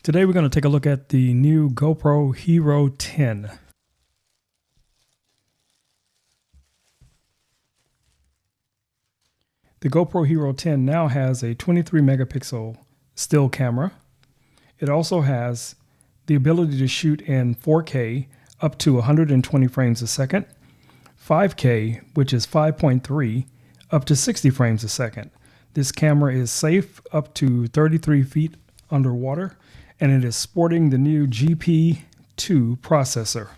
Today we're going to take a look at the new GoPro Hero 10. The GoPro Hero 10 now has a 23 megapixel still camera. It also has the ability to shoot in 4K up to 120 frames a second, 5K, which is 5.3, up to 60 frames a second. This camera is safe up to 33 feet underwater, and it is sporting the new GP2 processor.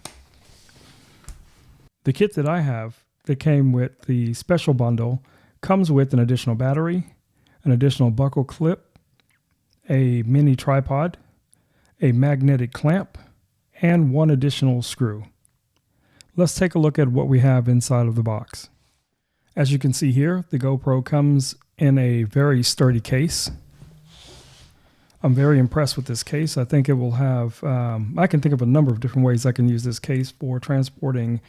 The kit that I have that came with the special bundle comes with an additional battery, an additional buckle clip, a mini tripod, a magnetic clamp, and one additional screw. Let's take a look at what we have inside of the box. As you can see here, the GoPro comes in a very sturdy case. I'm very impressed with this case. I think it will have, I can think of a number of different ways I can use this case for transporting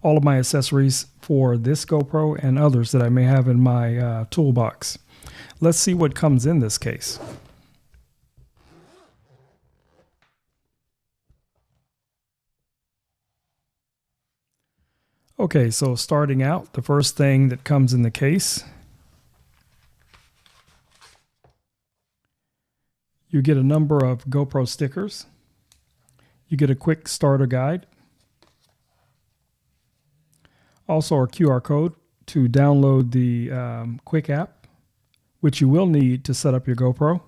all of my accessories for this GoPro and others that I may have in my toolbox. Let's see what comes in this case. Okay, so starting out, the first thing that comes in the case, you get a number of GoPro stickers. You get a quick starter guide. Also a QR code to download the quick app, which you will need to set up your GoPro.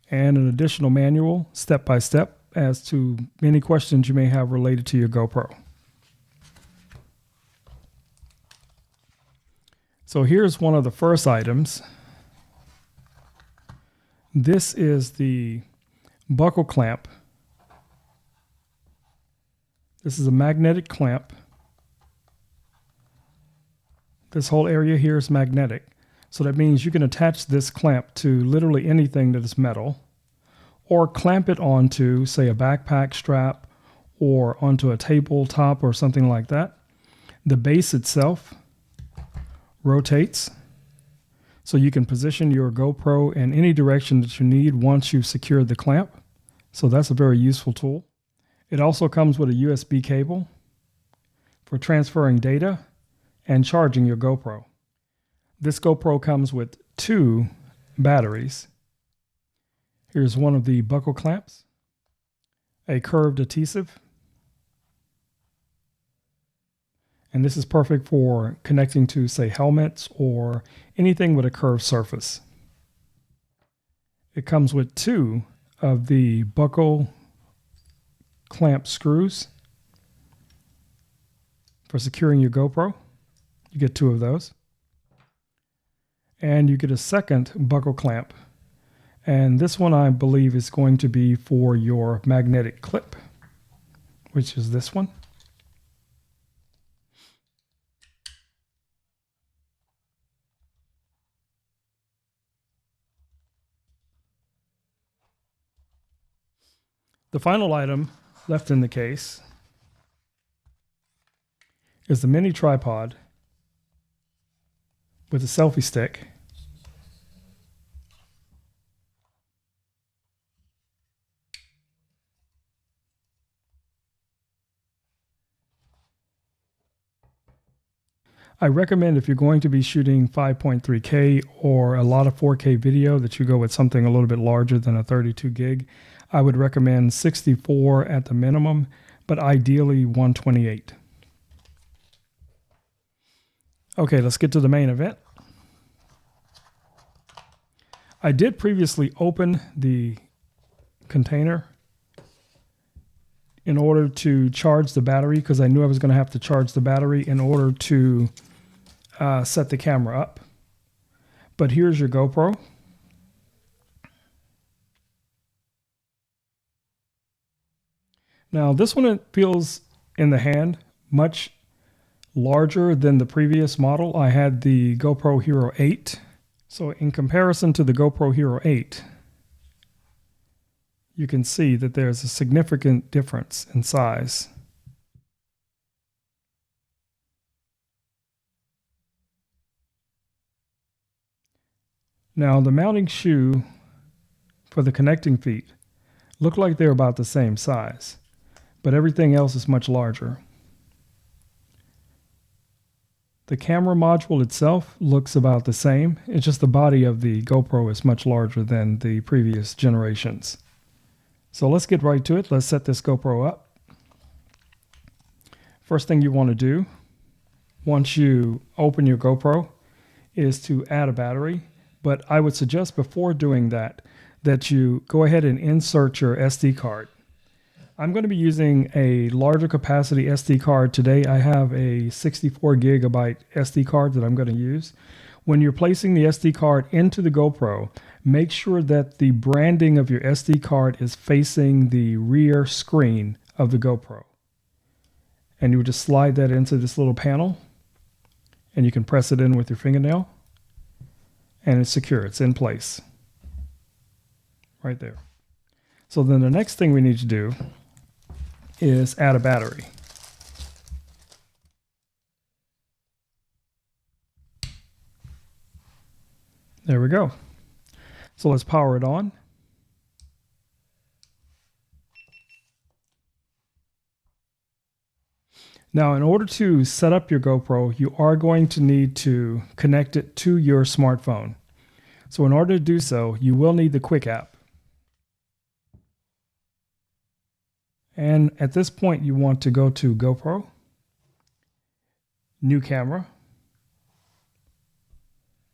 And an additional manual, step-by-step, as to any questions you may have related to your GoPro. So here's one of the first items. This is the buckle clamp. This is a magnetic clamp. This whole area here is magnetic. So that means you can attach this clamp to literally anything that is metal, or clamp it onto, say, a backpack strap or onto a tabletop or something like that. The base itself rotates, so you can position your GoPro in any direction that you need once you've secured the clamp. So that's a very useful tool. It also comes with a USB cable for transferring data and charging your GoPro. This GoPro comes with 2 batteries. Here's one of the buckle clamps, a curved adhesive, and this is perfect for connecting to, say, helmets or anything with a curved surface. It comes with 2 of the buckle clamp screws for securing your GoPro. You get 2 of those. And you get a second buckle clamp. And this one, I believe, is going to be for your magnetic clip, which is this one. The final item left in the case is the mini tripod with a selfie stick, I recommend, if you're going to be shooting 5.3K or a lot of 4K video, that you go with something a little bit larger than a 32 gig. I would recommend 64 at the minimum, but ideally 128. Okay, let's get to the main event. I did previously open the container in order to charge the battery, because I knew I was going to have to charge the battery in order to set the camera up. But here's your GoPro. Now this one, it feels in the hand much larger than the previous model. I had the GoPro Hero 8. So in comparison to the GoPro Hero 8, you can see that there's a significant difference in size. Now the mounting shoe for the connecting feet look like they're about the same size, but everything else is much larger. The camera module itself looks about the same. It's just the body of the GoPro is much larger than the previous generations. So let's get right to it. Let's set this GoPro up. First thing you want to do once you open your GoPro is to add a battery. But I would suggest before doing that you go ahead and insert your SD card. I'm going to be using a larger capacity SD card today. I have a 64 gigabyte SD card that I'm going to use. When you're placing the SD card into the GoPro, make sure that the branding of your SD card is facing the rear screen of the GoPro. And you would just slide that into this little panel, and you can press it in with your fingernail, and it's secure. It's in place right there. So then the next thing we need to do is add a battery. There we go. So let's power it on. Now, in order to set up your GoPro, you are going to need to connect it to your smartphone. So in order to do so, you will need the Quick app. And at this point, you want to go to GoPro, New Camera,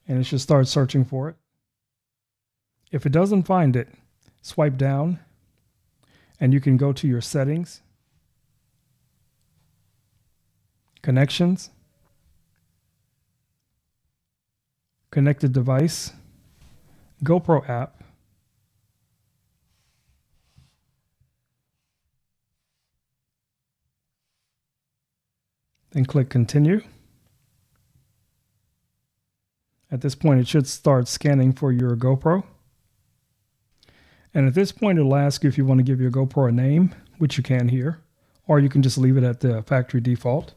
and it should start searching for it. If it doesn't find it, swipe down, and you can go to your settings, connections, connected device, GoPro app, then click continue. At this point, it should start scanning for your GoPro. And at this point, it'll ask you if you want to give your GoPro a name, which you can here, or you can just leave it at the factory default.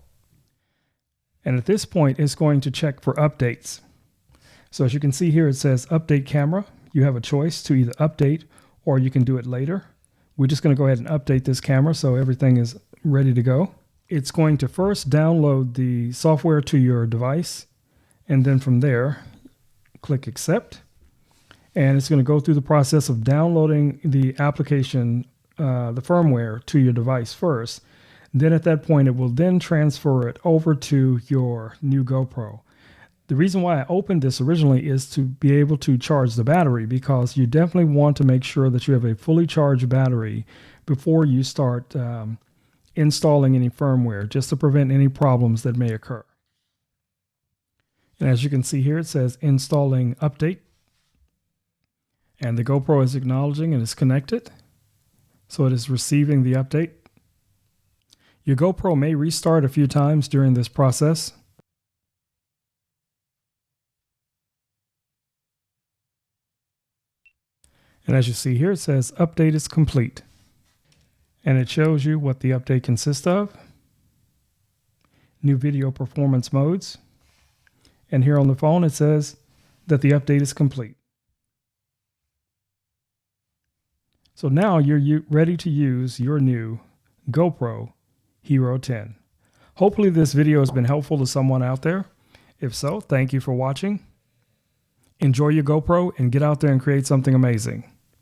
And at this point, it's going to check for updates. So as you can see here, it says update camera. You have a choice to either update or you can do it later. We're just going to go ahead and update this camera so everything is ready to go. It's going to first download the software to your device, and then from there, click accept. And it's going to go through the process of downloading the application, the firmware to your device first. Then at that point, it will then transfer it over to your new GoPro. The reason why I opened this originally is to be able to charge the battery, because you definitely want to make sure that you have a fully charged battery before you start installing any firmware, just to prevent any problems that may occur. And as you can see here, it says installing update. And the GoPro is acknowledging and is connected. So it is receiving the update. Your GoPro may restart a few times during this process. And as you see here, it says update is complete. And it shows you what the update consists of. New video performance modes. And here on the phone, it says that the update is complete. So now you're ready to use your new GoPro Hero 10. Hopefully this video has been helpful to someone out there. If so, thank you for watching. Enjoy your GoPro and get out there and create something amazing.